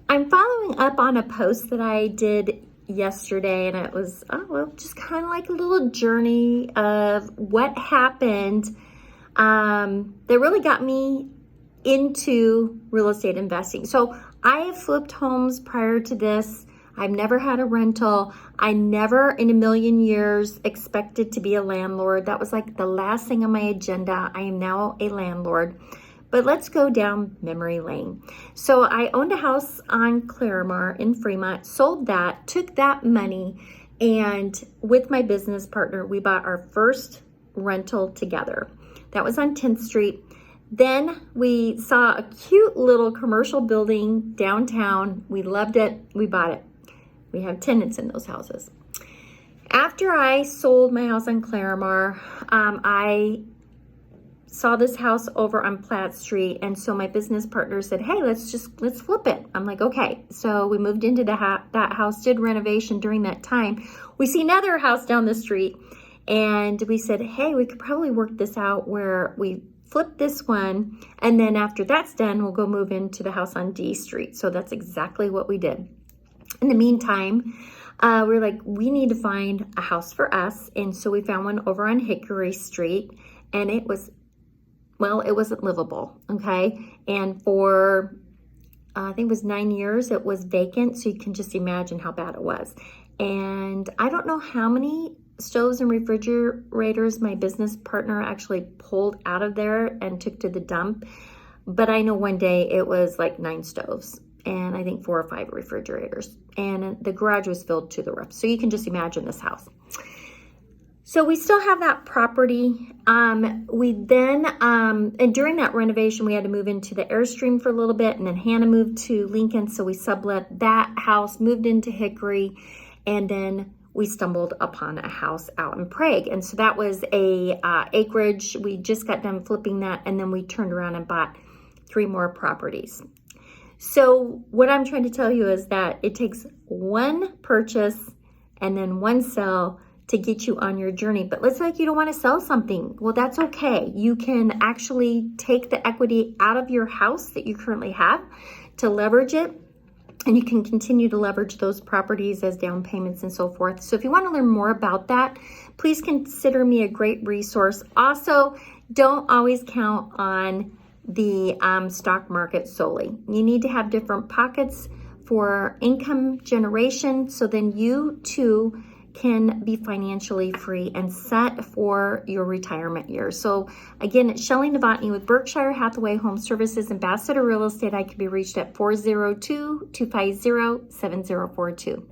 I'm following up on a post that I did yesterday, and it was, just kind of like a little journey of what happened that really got me into real estate investing. So I have flipped homes prior to this. I've never had a rental. I never in a million years expected to be a landlord. That was like the last thing on my agenda. I am now a landlord. But let's go down memory lane. So I owned a house on Claremore in Fremont, sold that, took that money, and with my business partner, we bought our first rental together. That was on 10th Street. Then we saw a cute little commercial building downtown. We loved it. We bought it. We have tenants in those houses. After I sold my house on Claremore, I saw this house over on Platt Street, and so my business partner said, hey, let's flip it. I'm like, okay. So we moved into that house, did renovation during that time. We see another house down the street, and we said, hey, we could probably work this out where we flip this one, and then after that's done, we'll go move into the house on D Street. So that's exactly what we did. In the meantime, we were like, we need to find a house for us, and so we found one over on Hickory Street, and it wasn't livable, okay? And for, I think it was 9 years, it was vacant, so you can just imagine how bad it was. And I don't know how many stoves and refrigerators my business partner actually pulled out of there and took to the dump, but I know one day it was like 9 stoves and I think 4 or 5 refrigerators, and the garage was filled to the roof. So you can just imagine this house. So we still have that property. We then, and during that renovation, we had to move into the Airstream for a little bit, and then Hannah moved to Lincoln, so we sublet that house, moved into Hickory, and then we stumbled upon a house out in Prague. And so that was a acreage. We just got done flipping that, and then we turned around and bought 3 more properties. So what I'm trying to tell you is that it takes one purchase and then one sell to get you on your journey. But let's say you don't want to sell something. Well, that's okay. You can actually take the equity out of your house that you currently have to leverage it, and you can continue to leverage those properties as down payments and so forth. So if you want to learn more about that, please consider me a great resource. Also, don't always count on the stock market solely. You need to have different pockets for income generation, so then you too can be financially free and set for your retirement years. So again, it's Shelli Novotny with Berkshire Hathaway Home Services, Ambassador Real Estate. I can be reached at 402-250-7042.